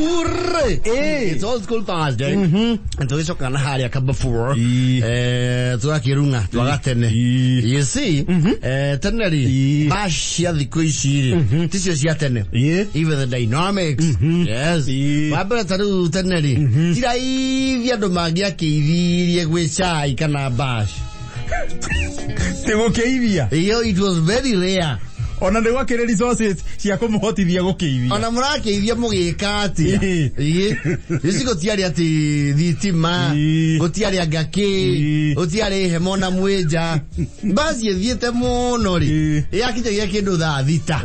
bure. It's old school Thursday. And to iso kana hali akabafur. Tuakirunga, tuagatene. You see, Tene, Bashia the Kuishiri. This is Yatene. Even the dynamics. Yes. Babataru Tene. Tirai Yadomagia Kivi, Wesai Kana Bash. It was very rare. Ona ndewa kere resources cia kumuhotithia gukiithia ona murakiithia mugikati isi gotiari ati thitima gotiari ngaki gotiari hemona mweja basi ethiete muno ri yakije kindu tha thita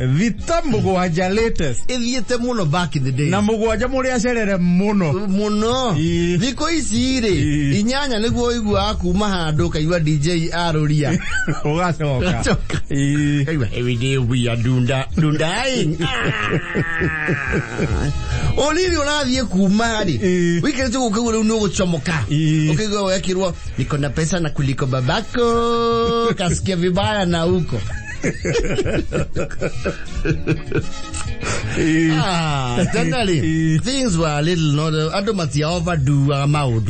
mugwanja latest ethiete muno back in the day na mugwanja muri acerere muno thiko ici ri inyanya niguo igua kuma handu kaigwa DJ aruria ugacoka every day we are dundaing. Olili unathie kumari. Wikendi ukagura unogo chomoka. Ukigwa wakirwa niko na pesa na kuliko babako. Kasikia vibaya na huko. Generally, things were a little not adomati overdo amount.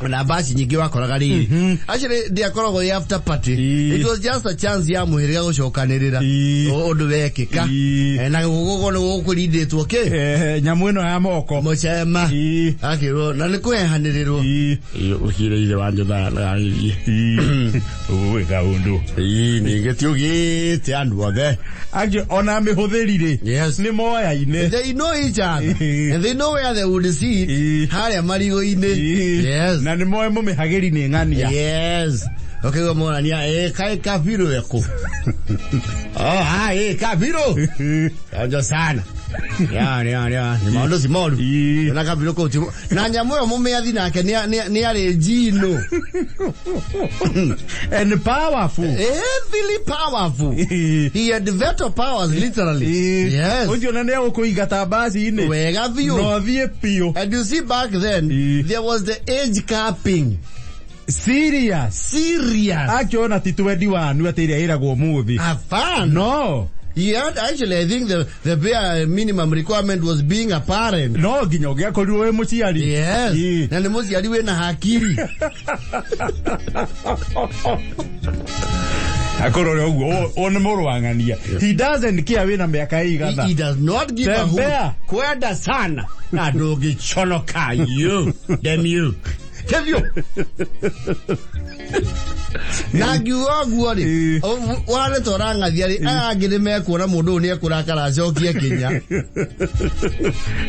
Na basi nyingi wakoraga riri. Actually, they are after party. It was just a chance ya muhiriga gucokanirira. Undu wekika. Na gugo no gukurinde tu okay. Nyamu ino ya moko. Muchema. Akiro na nikuehaniririrwo. Ukire ile wanje na uwe kaundu. Ningetiugite andu othe. Actually, ona mihutherire. Yes. Ni moya ine. They know each other. And they know where they would see. Haria marigo ine. Yes. Na ni moya mumihagiri ni ngania. Yes. Okay, go mona nia kai kafiro yako. Kafiro. Ajo sana. Ya. Ni maondo si modu. Na kafiro ko timo. Na nyamoyo mume athi nake ni ari jino. And powerful. Really powerful. He had the veto powers literally. Yes. Unjo na ndio kuigata basi ine. Wega vio. No vie pio. And you see back then there was the age capping. Serious. Akiona ti 21 wateria iragwo muthi. Fun. No. Yeah, actually, I think the bare minimum requirement was being a parent. No, ginyo gya koliwe muciari. Yes. Na muciari we na hakiri. Akorore ugo on morwangania. He doesn't care we na miaka igana. He does not give a hoot. Kwenda sana. Na dogi chonoka you. Damn you. Have you? Naguo wale toranga diari agire me kuona mundu ni ekurakara acokie kinya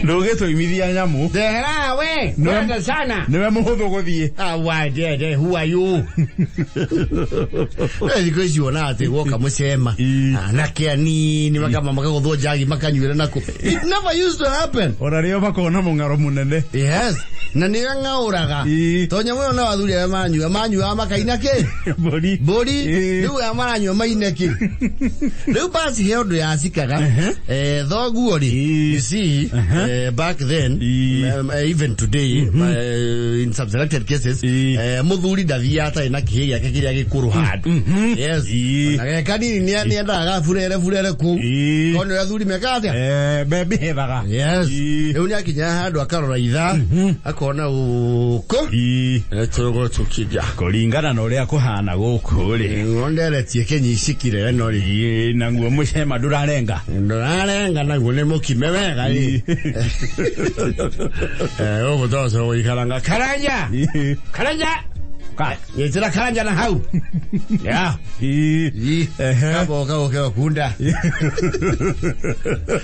ndogeto imithia nyamu dehera we kwenda sana niwe muhuthu guthie why there who are you because you na ate woka mucema na kiani ni makama makagutho jagi makanyuira nako it never used to happen ora rio makona mungaro munene yes na ni ngauraga tonya mwe na wathuri amanyu amakaina ke body ndu amanyu amaine ke ndu basi heodo ya sikaga thoguo ri you see back then even today in some selected cases muthuri ndathia ina kihiya kiria gikuru handu yes na kanini ni endaga furere ku kono ya thuri mekatia bebe hevaga yes eu ni akinya handu akarora itha akona uko tugo tukiga kuringana na uria kuhana guku ri nderetie kenyicikire no ri naguo mucema ndurarenga naguo ni mukime wega ri ogo toso ikaranga karanja yetira karanja na hau yeah kabo kunda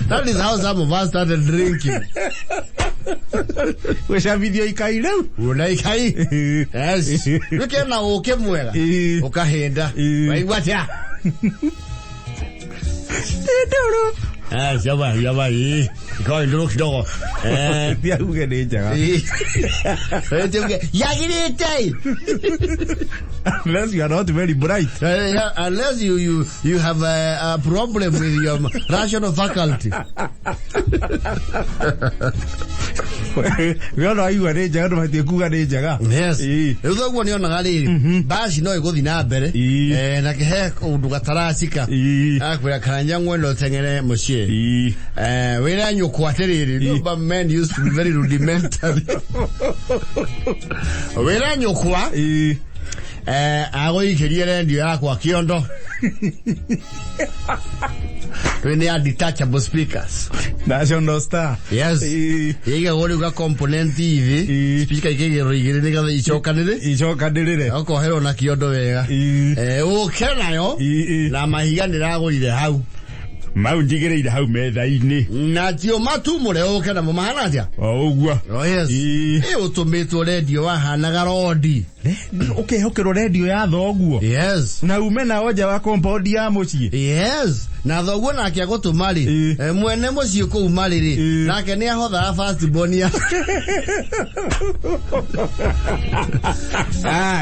that is how some of us started drinking. Wesha video ikai leo una ikai yes look na oke mwega ukahenda waigwatia yaba iko ndoro kidogo pia ugene jaga yagirite unless you are not very bright unless you have a problem with your rational faculty we no aigua ni njega no kuga ni njega yes riu thoguo ni onaga riri basi no iguthi na mbere na kehe undu gataracika akwira kanja ngwendo tengere mucie wira nyukwa atiriri no but men used to be very rudimentary wira nyukwa agoikirie rendio yakwa kiondo when they are detachable speakers national star yes yega wori ga component hivi speaker ikigire ni gathe icokanire okohero na kiondo wega ukenayo na mahiga ndiragurire hau mau njigireire hau metha-ini na tio matumure ukena mumahana atia uguo yes utumitwo radio wahanaga rodi ukehokero radio ya thoguo yes na umena oja wa compound ya mucie yes na thoguo nake agutumari mwene mucie ku umariri nake ni ahotha fast bonia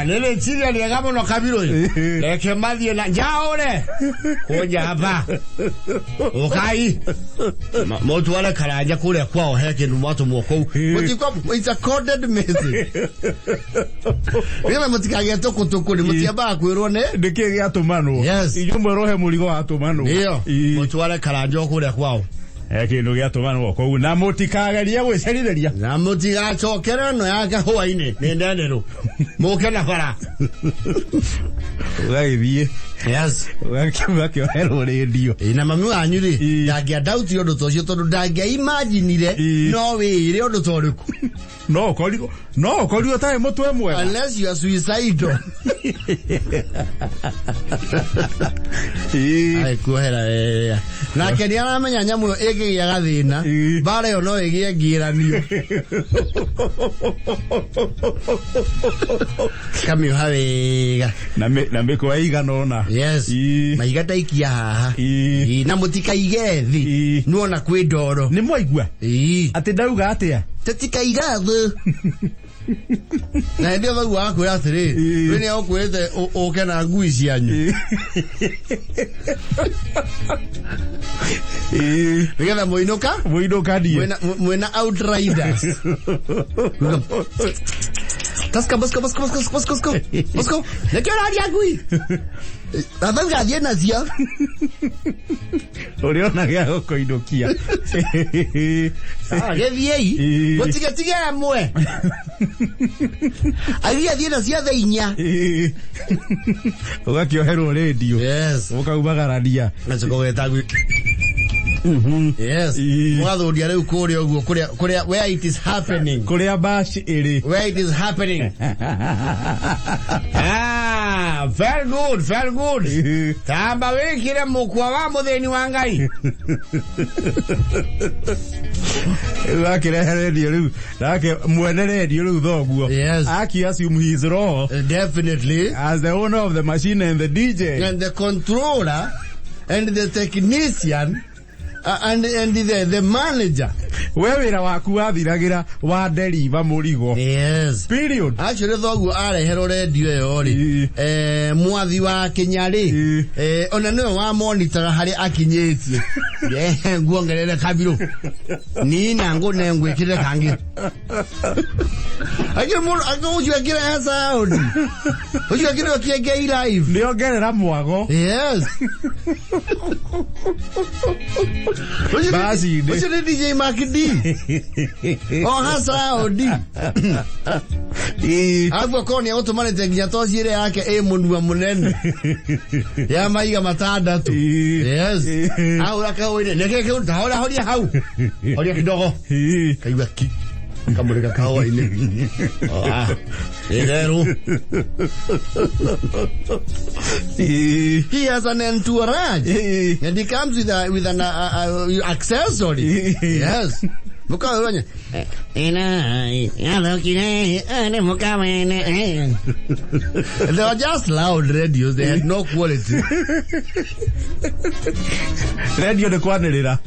nele chiria ni gamo no kabiro leke mathie na jaore kuja hapa ukai motu wala karanja kule kwao heke ni watu mwoko it's a coded message Wema mutikage toko ni mutiaba kwirwo ne ndike gya tumano ijumwe rohe muligo wa tumano iyo mutwale karanjo kule kwao kindu gya tumano ko na mutikageria gwicaritheria na mutigacokere no yake hwaine ni ndenderu muke na bara ugaithie yes wakio hero radio ina mami wanyu ri dangia doubt yondo tocio tondu dangia imagine no wire yondo toriku no koligo tae mutwe mwe unless you are suicidal ai kuhera na keni ana menya nyamu ege ya gathina bare yo no ege giranio kami havega na me ko aiga nona yes maiga taikia haha na mutika igethi nuona kwi ndoro ni mwaigua ati ndauga atia tetika igathu na ndio thoguo akwira atiri wini okwirite ukena ngui cianyu nigetha muinuka die mwena outriders Taska Bosco nekio radia ngui athanga thiena cia uriona gya gukoinukia gethiei mutige mwe agia thiena cia thainya ugakioherwo radio yes ukaumagararia nachoko getagwi yes mwathundia riu kuria uguo kuria where it is happening kuria bash iri where it is happening very good tamba wikire mukwa wa mutheni wa ngai wakire radio riu nake mwene radio riu thoguo aki assume he is raw definitely as the owner of the machine and the DJ and the controller and the technician and the manager wewira waku wathiragira wa deriva murigo yes period actually thoguo arehero radio yo ri mwathi wa Kenyari ona no wa monitor hari akinyetie nguongerere kabiro ni na ngone ngwikire kangi ajo gira sound ojo gira kiege live niongerera mwago yes basi ojo DJ Makidi hasa odi agwa koni automatic nginya tocire yake munwa munene ya maiga matandatu yes au akaoine neke utahola horia hau horia kidogo kaigwa ki kamurika kawa ile Egero he has an entourage and he comes with an accessory yes mukawanya they were just loud radios, they had no quality. Radio de kwanelera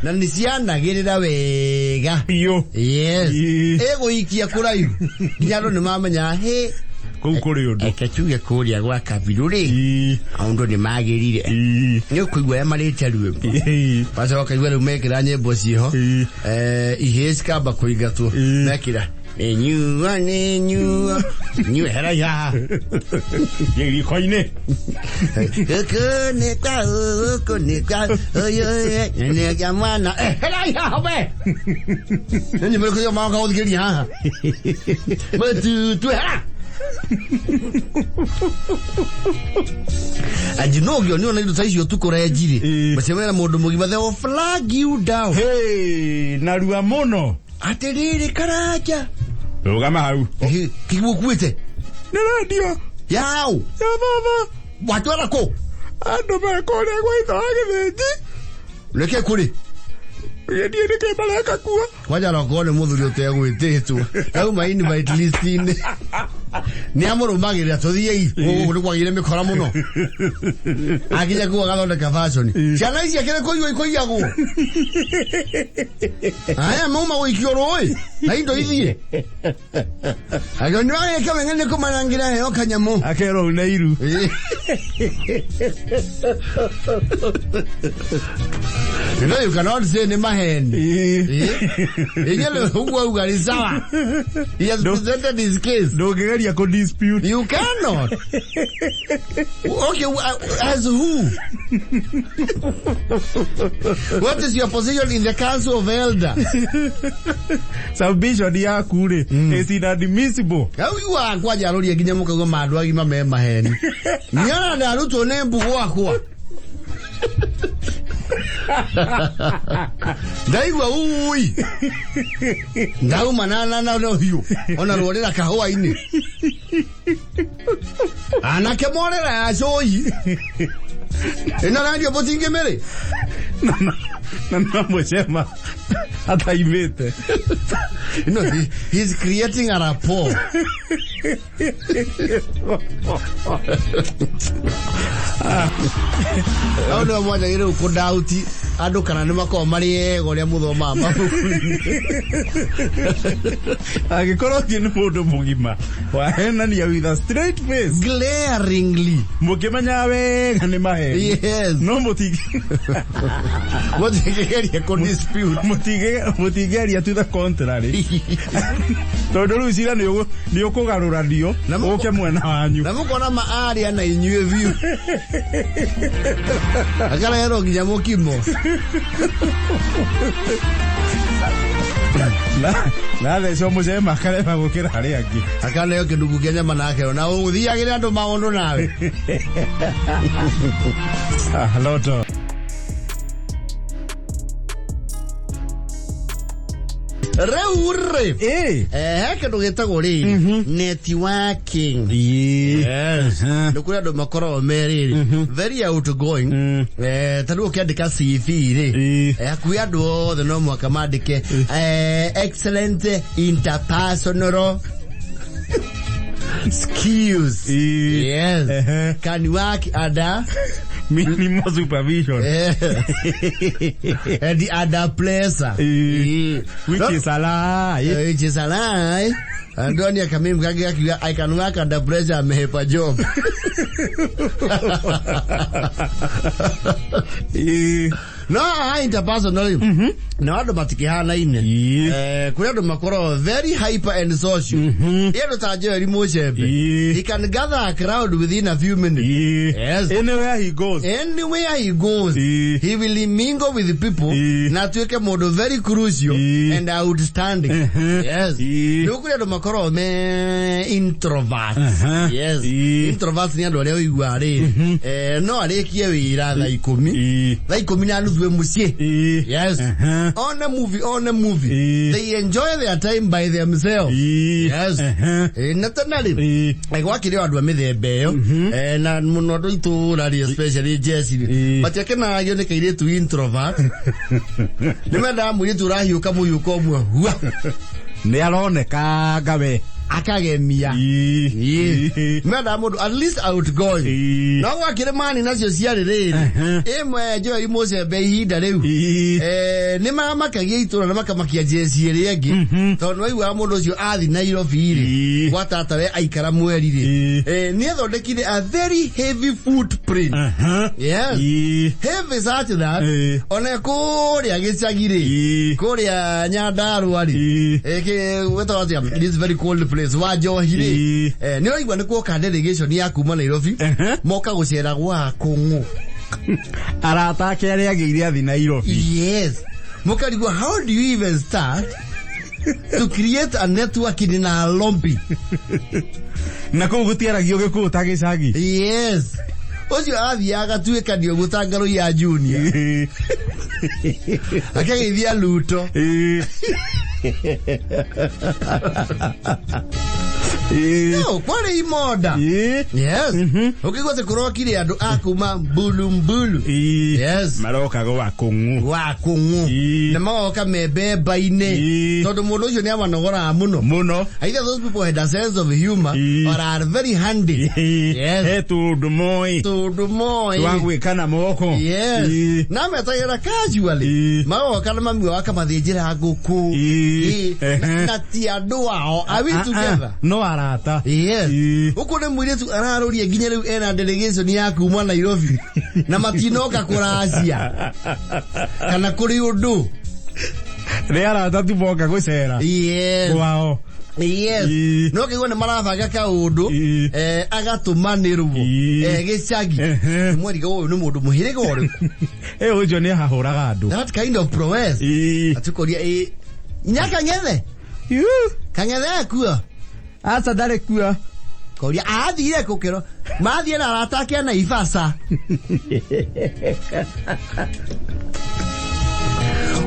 na nisianagirira wega yo yes ego ikia kuraihu nyaro ni mamenya he kuri undu eketuge kuria gwa kabiru ri aundu ni magirire ni kuigwa ya marite ruo basa wakaigwa ru mekira nyembo ciho iheska ba kuigatu mekira Enyua New hera ya Yeri koine Koneka Oyo Ne jamana hera ya we Nani mko yo manga odgiri ha But hera And you know you're not able to say you took a jiri but you were more but they will flag you down. Hey narua mono Aterere karaja Ogama hau Kibukwite Na radio Yao Ya baba Watu warako Ando mekore kwa ito hage Leke kuri Yedi ke balaka kuwa Waja rakone mudu yote gwite tu Au maini ba at least ine Ni amoro magire atodie yi Ogo kwa gire mekora muno Akija kuwa gathonde ka fashion Ciana ici akire koiwa go Aya mauma goikioro oi Na indo ithie Agoni wa eka mengene kumarangira yo kanyamo Akero unairu You know you cannot say ni maheni. Yele huwa ugarisawa. He has presented his case. No geria ko dispute. You cannot. Okay, as who? What is your position in the council of elders? Salvation ya kure is inadmissible. How you are kwa jarori eginya mukago madu agima me maheni. Nyana na ruto nembu kwa. Ndaigwa ui Ndauma na no hiyo Ona rorera kahua ini Anake morera ajoi Ena radio botinge mere Na mojema Hata imete You know, he's creating a rapport Au no mwana ire ukondauti Ando kana nima kwa mari ego ria muthoma Agikoro tiene mundu mugima wahenania with a straight face glaringly mukimenya wega ni mahe yes no mutigeria ko dispute mutigeria to the contrary tondu riu cira ni ukugarurario uke mwena wanyu na mukona maaria na inyue view akala yero nginya mukimo na le somos makale magukira hari angi akala yo kindugu kenya manake na uthiagira andu maundu nawe loto Reure kindu gitagwo ri networking yes ndukuria andu makoro meriri very outgoing tanu ukiandika CV ri akuya andu othe no mwaka mandike excellent interpersonal skills yes can work under minimal supervision and the other pressure which is a lie Andoni akamim kage akiwa I can work under pressure mehepa job no interpersonal na ando matikihana ine kuna ndo makoro very hyper and social yero tajo emotion he can gather a crowd within a few minutes yes anywhere he goes he will mingle with the people na tuweke modo very crucial and outstanding yes nukuri ndo makoro me introvert yes introvert ni ando leo igware no arekie wira tha 10 na nutwe musie yes on a movie they enjoy their time by themselves yes natanali like wakire andu amithembe yo na muno ndo itura especially Jesse but yakena yone kaire tu introvert nimenda muri turahiuka muyuko mwe ni aroneka gabe akagemia meda mundu at least outgoing no wakire mani nacio ciari riri imwe jo imose be ihinda riu ni mamakagia itura na makamakia jesi iri engi tondu waigua mundu ucio athi Nairobi ri gwatata we aikara mweri ri ni athondekire a very heavy footprint yes heavy such that ona kuria gicagire kuria Nyandarua ri wetawazia it is very cold place wa Johire ni waigua ni kuoka delegation ya kuma Nairobi moka gucera gwa Kungu arata kere agiire athi Nairobi yes moka rigwa how do you even start to create a network in a lombi na ko gutiaragio gikuo tagicagi yes ocio athiaga tuika ndio gutangaro ya junior akageithia luto no, kwani imoda yes ukigwate kurokire andu akuma mbulu yes maroka go Wakungu na maoka mebeba-ine tondu mundu ucio ni amanogora muno either those people had a sense of humor or are very handy yes tundu moi twagwikana moko yes na metagira casually maoka na mami waka mathinjira nguku na ti andu wao are we together no arata yes uko ne mwiretu araroria nginya riu ena delegation ya kuma Nairobi na matinoka kuracia kana kuri undu re arata tu boka gucera yes kwao yes no kigwa ne marabanga ka undu agatumanirwo gicagi mweri go ni mundu muhirega uri ujo ni hahuraga andu that kind of prowess atukoria nyaka ngethe kangethe kuo asa dare kuo koria athire kukiro mathie na arata na Ivasa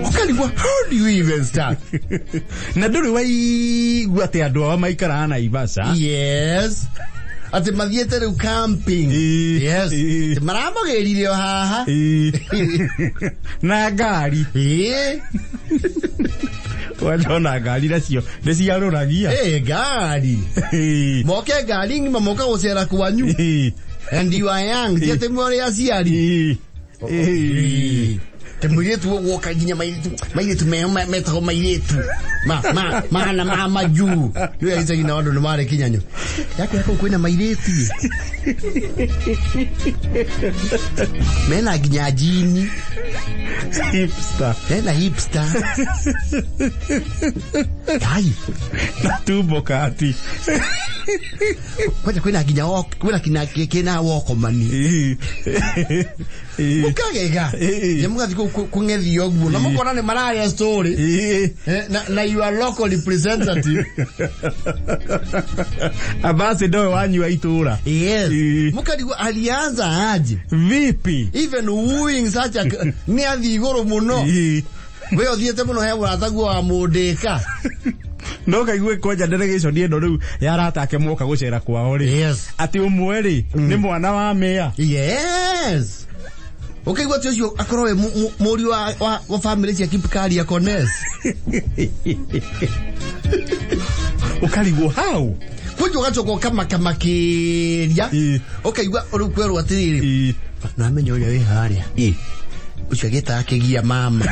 ukaligwa how do you even start na nduri waigua ati andu awa maikara na Ivasa yes ati mathiete riu camping yes maramogerire haha na ngari wajona ngari nacio niciaruragia ngari moke ngari ngima moka gucera kwanyu and you are young tiete mwore aciari temuritu woka ginya mairetu metaho mairetu na maju yo yaita gina wando no mare kinyanyo yako kwina mairetu mena ginya jini hipster kai na tubo kati kwina ginya kwina kina woko mani ukagega yemugathi kungethi ogbu na mukona ne maraya story na you are local representative abase ndo wanyu wa itura yes mukadigwa alianza aje vipi even wooing such a ni athi iguru muno we othiete muno he uratagu wa mundika no kaigwe koja delegation ni ndo riu yaratake moka gucera kwao ri yes ati umwe ri ni mwana wa mea yes okay what you akorowe muri wa family cia Kipkari ya Kones ukaligwo how kujo gachoko kama kiria okay uru kweru atiriri na menyo uria wi haria ucio gita akigia mama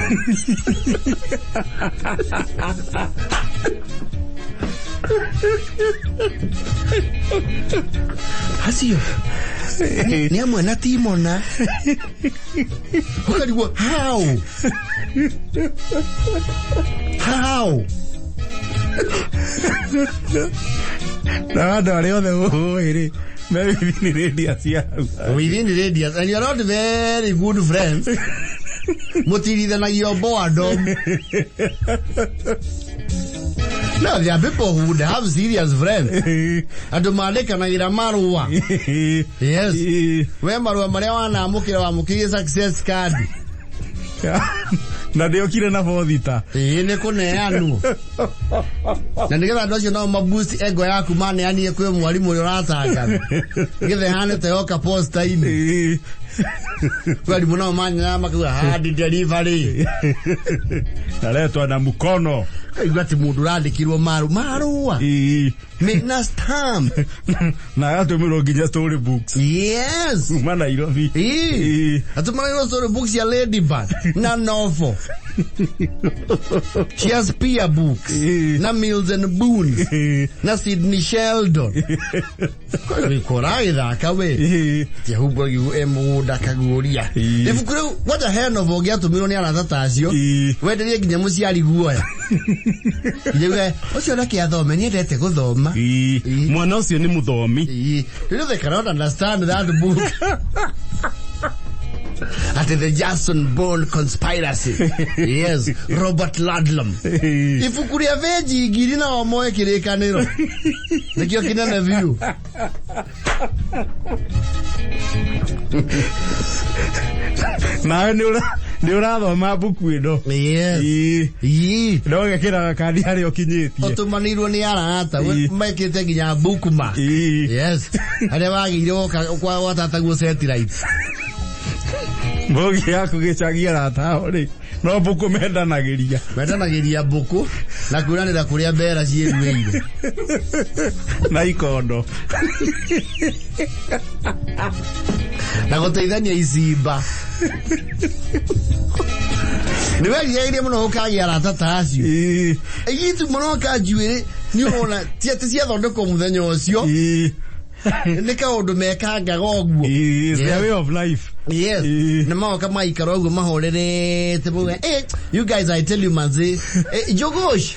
hasio ni amwe na timona ukaligwo how na ndare othe uiri within radius and you are not very good friends mutirithanagio boredom. No, there are people who would have serious friends. Ando maleka na gira marua. Yes. We marua maria wana mukira wa mukiye success card. Na ndio kile na vodita. Ne kuneanu. Na ndigetha ndocio no maboost ego yaku mane yani kwe mwalimu uri urataka. Githe hane te oka posta ini. Kwali muna manya makawa hard delivery. Naletwa na mkono. Igati mundu randikirwo marua. Na stamp. Na yatumiro nginya story books. Yes. Mana Nairobi. Atumiro story books ya Ladybird. Na novel. She has peer books. Na Mills and Boons. Na Sydney Sheldon. Korai da kawe. Tia hubo yu emu kaguria. Ifukuru what the hell novel gia tumiro ni aratata acio. Wenderie nginya muciari guoya. Ndiwe ucio rake athome ni endete guthoma. Mwana ucio ni muthomi. They cannot understand that book. At the Jackson Bone conspiracy. Yes, Robert Ludlum. Ifukuria veji girina omoe kirekaniro. Nikio kinana view. Na ni urathoma buku ino. Yes. No gekira kandi hari okinyitie. Otumanirwo ni arata mekite nginya bukuma. Yes. Ade bagirwo kwa watataguo satellite. Bogi yako gichagia rata ori. No buku mendanagiria buku na kuranira kuria mbera ciĩruĩire. Na ikondo. Na guteithania icimba. Ni wegire muno ukagia rata ta acio. Igitu muno kanjuire ni ona tiate cia thondeko muthenya ucio. Ni kaundu mekangaga oguo. It's the way of life. Yes. Na maoka maikaro oguo mahorerete muwe. You guys, I tell you manze. Jogosh,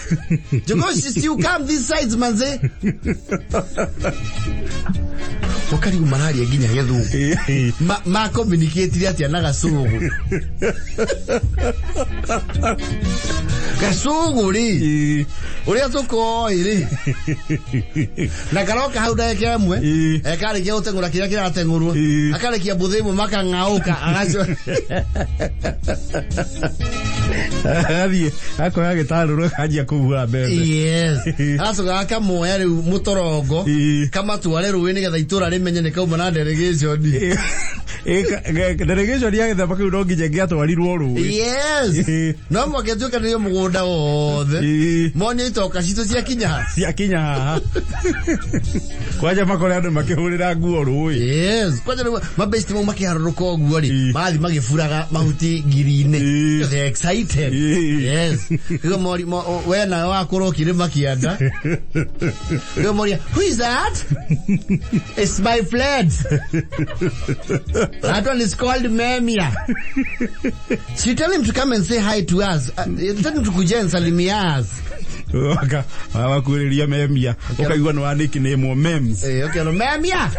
you come this side manze. Wakati umarari aginya gethu. Ma communicate ati anaga sugu. Kasugu ri. Uri atuko iri. Na karoka hau dake amwe. Ekari kia utengura kira kira atengurwo. Akari kia buthimo makangauka agacio. Athie akoya gitaruru kajia kuhura mbembe. Yes. Asoga akamoya riu mutorongo. Kama tware ruwi ni getha itura rimenye ni kauma na delegation. Delegation ya getha baku ndo nginye ngiatwarirwo ruwi. Yes. No mwaketuka ni mugunda wothe. Monye itoka cito cia kinya. Kwaja makore andu makihurira nguo ruwi. Yes. Kwaja mabesti mo makiharuruka oguo ri. Mathi magifuraga mahuti ngiri-ini. They excited. Yes. Hiyo mori wena wakoro kirima kianda. Hiyo mori, who is that? It's my friend. That one is called Memia. So you tell him to come and say hi to us. Tell him to kuja and salimia us. Wakuiria Memia. Ukaigua no nickname Mems. Okay, no Memia.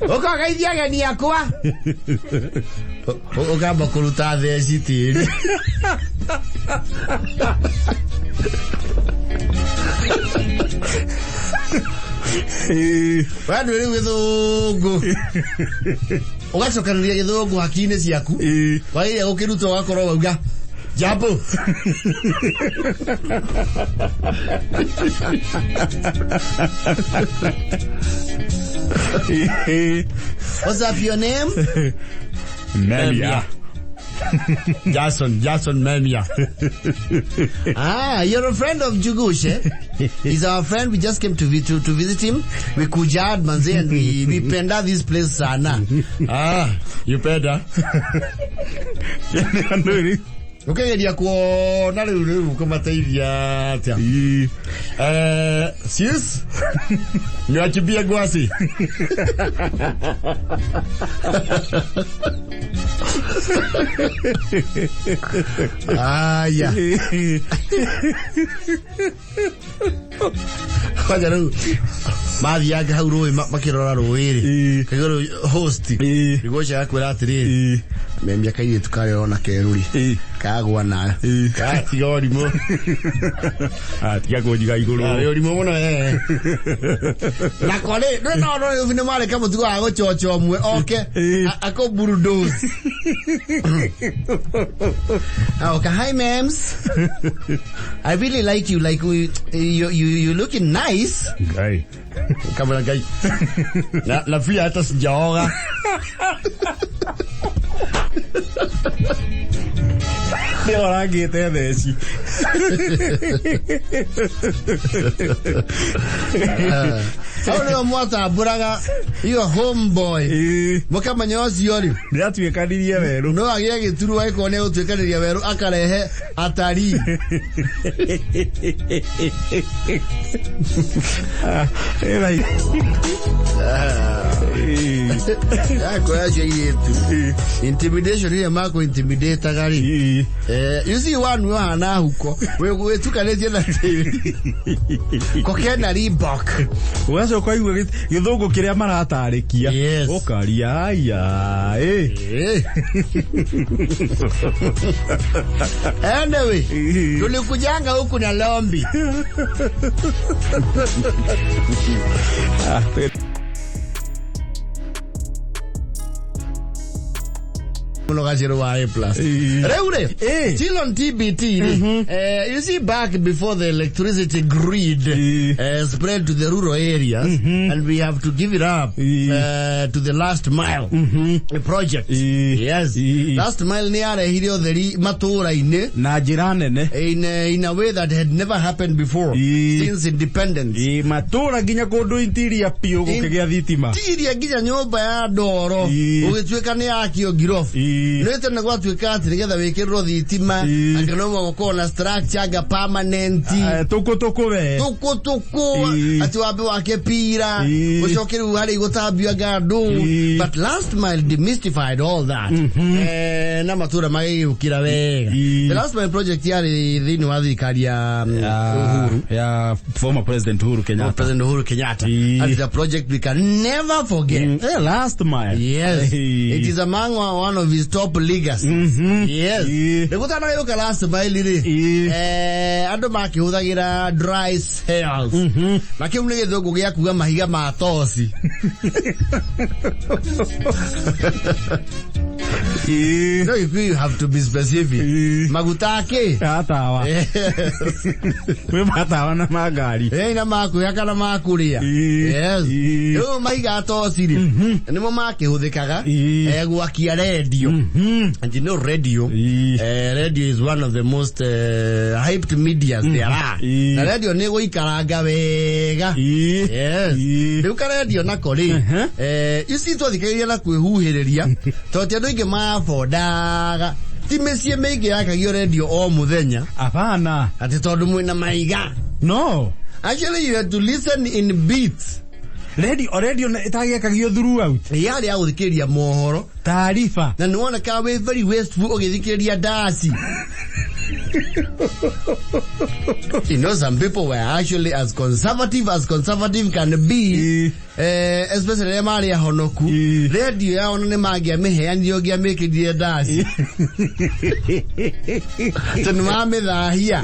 Ukagaithia geni yakwa. Ukamba kuruta theci tiri. Wanu ri githungu. Ugacokanĩria githungu haki-inĩ ciaku. Wairia gukiruta wakorwo wauga Jabu. What's up your name? Memia. Jason Memia. You're a friend of Jugush, eh? He's our friend. We just came to visit him. We kujad manze and we penda this place sana. You penda? Okay, dia ko na riu ko mateithia atia. Sis? Ni achibia gwasi. Yeah. Kwaja riu mathiaga hau rũĩ makĩrora rũĩ-rĩ kaigũrũ host rigoca akwĩra atĩrĩrĩ Memia kairĩtu karĩo na kerũri kagwa nayo gatiga ũrimũ tiga kũnjiga igũrũ ũrimũ mũno na kwarĩ nĩ nĩ mareka mũtugo wa gũcoca ũmwe oke ako bulldoze. Okay, hi Mems. I really like you. Like you looking nice. Guy. Kamera guy. La fille hata sijaoga. Nĩ orangĩte theci. Hau nĩo mwatambũraga iyo homeboy. Mũkamenya ũcio rĩ. Nĩatuĩkanirie werũ. No agĩe gĩturu agĩkorwo nĩ gũtuĩkanĩria werũ akarehe atari. Kwa intimidation ile mako intimidate gari. You see one we hana huko. We tukanĩtie na kokena Reebok. Wacho kwa igwe gĩthũngũ kĩrĩa maratarĩkia. Ũkaria aya. Anyway, tulikujanga huku na lombi. Still on TBT. You see, back before the electricity grid spread to the rural areas, and we have to give it up to the last mile project. Yes, last mile near the matura in a way that had never happened before since independence. Matura ginya kodo interior pio gũkĩgĩa thitima. Interior ginya nyũmba ya ndoro ũgĩtuĩka nĩ yakio girofu. Nete na gwatuĩka atĩ nĩgetha wĩkĩrĩrwo thitima angĩnomwa gũkorwo na structure ga permanent tukutuku ati wambe wake pira ũcoke rĩu harĩ gũtambia ngandũ. But last mile demystified all that. Na matura magĩgĩũkĩra wega. The last mile project yarĩ thĩinĩ wa thirikari ya Uhuru, ya former President Uhuru Kenyatta. And it's a project we can never forget. Last mile. Yes. It is among one of his top legacies. Yes. Ndegutana yoka last mile ri. Andu makihuthagira dry cells. Makiu ni githungu gia kuga mahiga ma tosi. No, you have to be specific. Magutake. Atawa. We matawa na magari. Na maku yakana makuria. Yes. Yo mahiga tosi ri. Nimo makihuthikaga gwakia radio. And you know radio, radio is one of the most hyped medias there are. Na radio ni gũikaranga wega. Yes. Rĩu radio nako rĩ. You see twathikiria na kwĩhuhĩrĩria. Tondũ andũ aingĩ mafondaga. Ti mĩciĩ mĩingĩ yakagio radio o mũthenya. Apana. Ati tondũ mwĩna maiga. No. Actually you have to listen in beats. Radio itagĩakagio throughout. Yarĩ ya gũthikĩrĩria mohoro. Taarifa. Na nĩwona ka we very wasteful ũgĩthikĩrĩria dasi. You know, some people were actually as conservative can be, especially Maria Honoku. Radio ya ono ne magia meheanio gia mekidie dasi. Tunmame dhahia.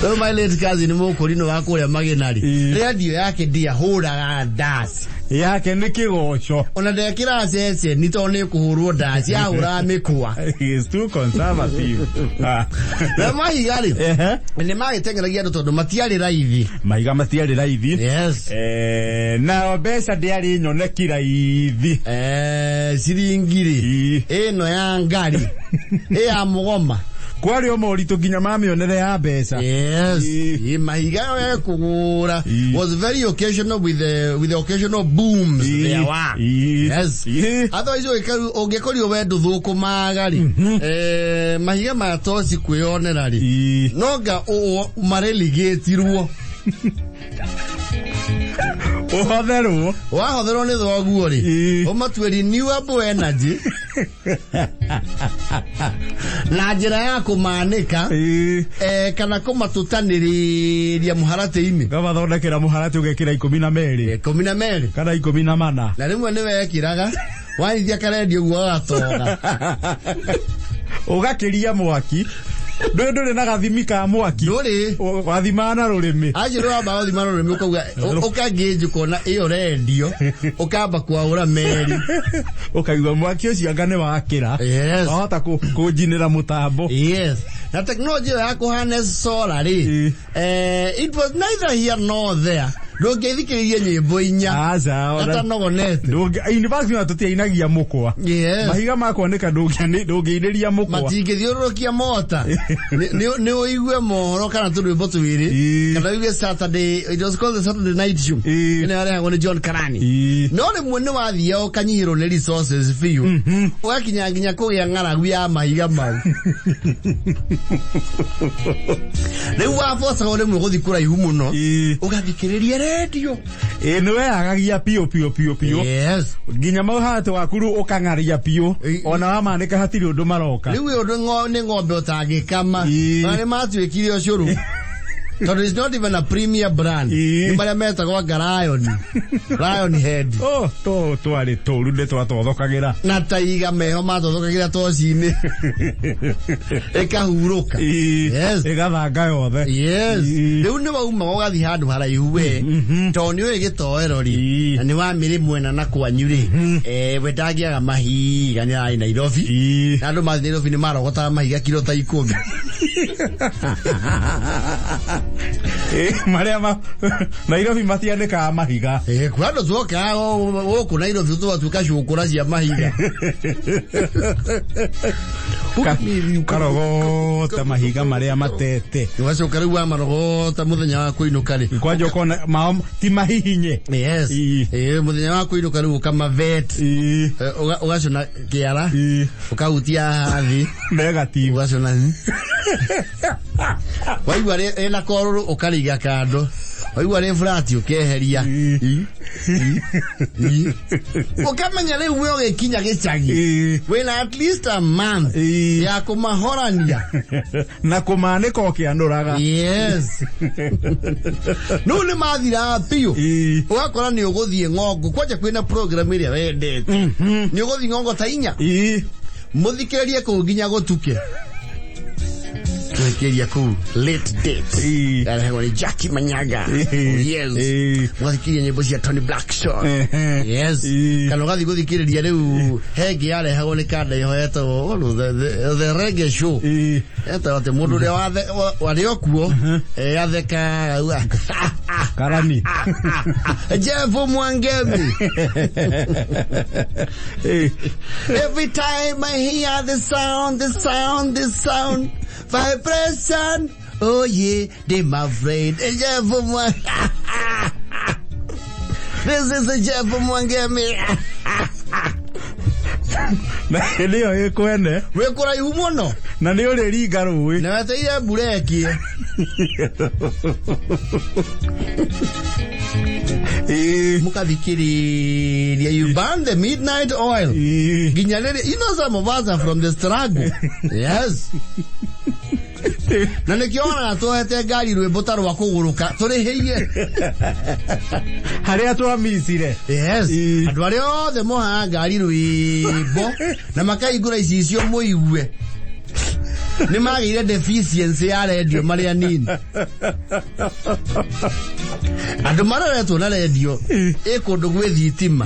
So my late cousin Mokorino wako ya magenari. Radio yake dia huraga dasi. Yake nĩ kĩgoco. Ona ndekĩra cece nĩ tondũ nĩ kũhũrwo ndaci ahũra mĩkwa. He is too conservative. Na mahiga rĩ nĩ magĩteng'eragia andũ tondũ matiarĩ raithi. Mahiga matiarĩ raithi. Yes. Na mbeca ndĩarĩ nyoneki raithi. Ciringi rĩ ĩno ya ngari ya mũgoma. Kwari o moritũ nginya mamĩonere ya mbeca. Yes. Mahiga ya kũgũra was very occasional with the occasional booms there were. Yes. Otherwise ũngĩkorio we ndũthũkũmaga rĩ mahiga ma toci kwĩonera rĩ nonga mareligatirwo. Wahotherwo nĩ thoguo rĩ ũmatue renewable energy na njĩra ya kũmanĩka kana kũmatũtanĩrĩria mũharatĩ-inĩ. Gamathondekera mũharatĩ ũgekĩra 12 kana 14. Na rĩmwe nĩ wekĩraga wanithia karendio guo gatoga ũgakĩria mwaki. Ndũrĩ na gathimi ka mwaki. Ndũrĩ. Wathima na rũrĩmĩ. Aje rwamba wathima na rũrĩmĩ ukauga ũkangĩnji kona ĩyo rendio ũkamba kwaũra meri. Ũkaigua mwaki ũcio anga nĩ wakĩra. Yes. Wahota kũnjinĩra mũtambo. Yes. Na technology ya kũhana solar rĩ. It was neither here nor there. ndungithikiriria nyimbo inya ata nogonete university na tutiainagia mukwa mahiga makoneka ndungiiniria mukwa matingithiurukia mota ni uigue mohoro kana turwimbo twiri kana uigue Saturday, it was called the Saturday night show ina yare ngoni John Karani no ni mwene wathia ukanyihiro ni resources fiu wakinya nginya Kwigangara ya mahiga mau riu wabosa ole mu guthikura ihu muno ugathikiriria radio niwe agagia pio yes nginya mau hatu wakuru ukangaria pio ona wamanika hatiri undu maroka riu undu ni ngombe utangikama bale matwikire ucuru. So it's not even a premier brand. Ni bale metagwa Lion Head. Oh, to ari to runde twatothokagira. Na taiga meho matothokagira tocini. Ekahuruka. Yes. Egathanga yothe. Yes. Riu ni wauma ugathi handu haraihu we. To ni we gitoero ri. Na ni wa miri mwena na kwanyu ri. We ndagiaga mahiga ni ai Nairobi. Na andu mathi Nairobi ni marogota mahiga kilo ta 10. Maria Nairobi matiandika mahiga kwando tuoka oku Nairobi tuka shukura cia mahiga karogota mahiga maria matete wacoka riu wa marogota muthenya wa kuinuka ri kwanja ukona ti mahihinye yes muthenya wa kuinuka riu kama vet ugacona kiara ukahutia hathi negative ugacona waigua ena kororo ukariga kando waigua re flat ukeheria ukamenya riu we ugikinya gicagi wena at least a month ya kumahorania na kumanika ukianduraga yes no ni mathira pio ugakora ni uguthie ngongo kwaje kwina program iria wendete ni uguthie ngongo ta inya muthikererie ku nginya gutuke Kugia ku late date. Ngoni Jackie Manyaga. Yes. Mwathikiriria nyimbo cia Tony Black Show. Yes. Kana gathi guthikiriria riu hegi yare hago ni kanda ihoeto the reggae show. Eta ate mundu ria wari okuo atheka Karani. Jeff Mwangemi. Every time I hear the sound vibration, oh yeah, they my friend. Jeff This is a Jeff Mwangemi. Na leo kwene we kura ihumono na ni uri riga ruwi na wateire bureki mukathikiriria you burn the midnight oil ginyalere you know some of us are from the struggle yes na nikiona tuete ngari rwimbo ta rwa kuguruka turihirie haria twamisire yes andu aria othe moha ngari rwimbo na makaigura icio muigue ni magire deficiency ya radio maria nini andu mararetwo na radio ikundu gwi thitima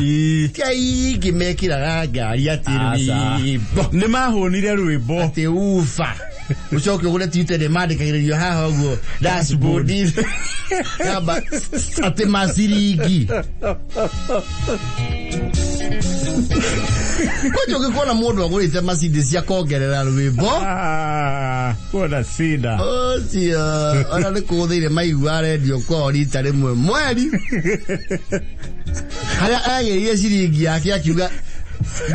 kai ngimekiraga ngari atiri ni mahunire rwimbo ati ufa ucoke ugure tite de mandikagiririo haha uguo dashboard kaba ati masiringi kwaje ukikona mundu agurite masindi cia kongerera rwimbo kuna sida cia ona ni kuthire maigua radio kwa rita rimwe mweri haria agiririe ciringi yake akiuga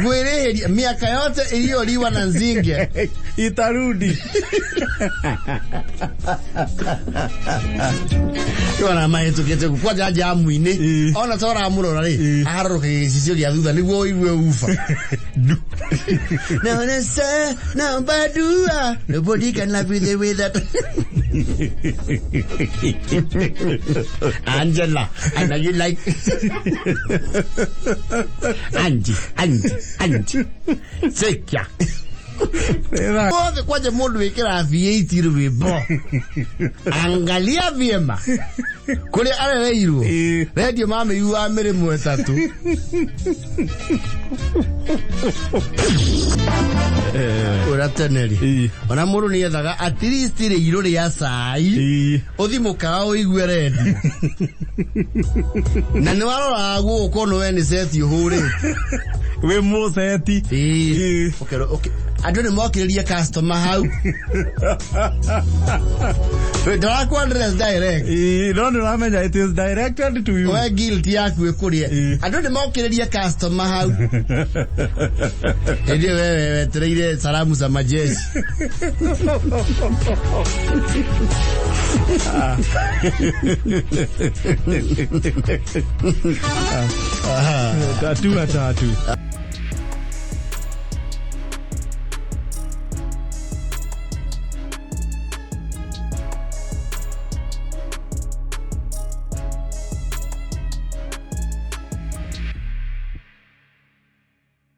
gwirihiria miaka yote iliyoliwa na nzinge itarudi yona mahetukete kwaja jamu-ini ona tora amurora ri aharuka gicicio gia thutha niguo igue ufa no no sir no badua nobody can love you with that Angela I know you like Angie Zekia Wote kwaje mundu wikira V8 rwimbo. Angalia vyema. Kule arereirwo. Radio mama yu amiri mwetatu. Ura Teneri. Ona mundu ni ethaga at least ri iro ri acai. Uthimuka uigue redio. Na ni warora guko no we ni seti uhuri. We mo seti. Okay. Andu ni mokiririe customer hau. Don't go address direct. Don't ramenya it is directed to you. We guilty yaku ikurie. Andu ni mokiririe customer hau. Ndio wewe treire salamu za majeshi. Tatu.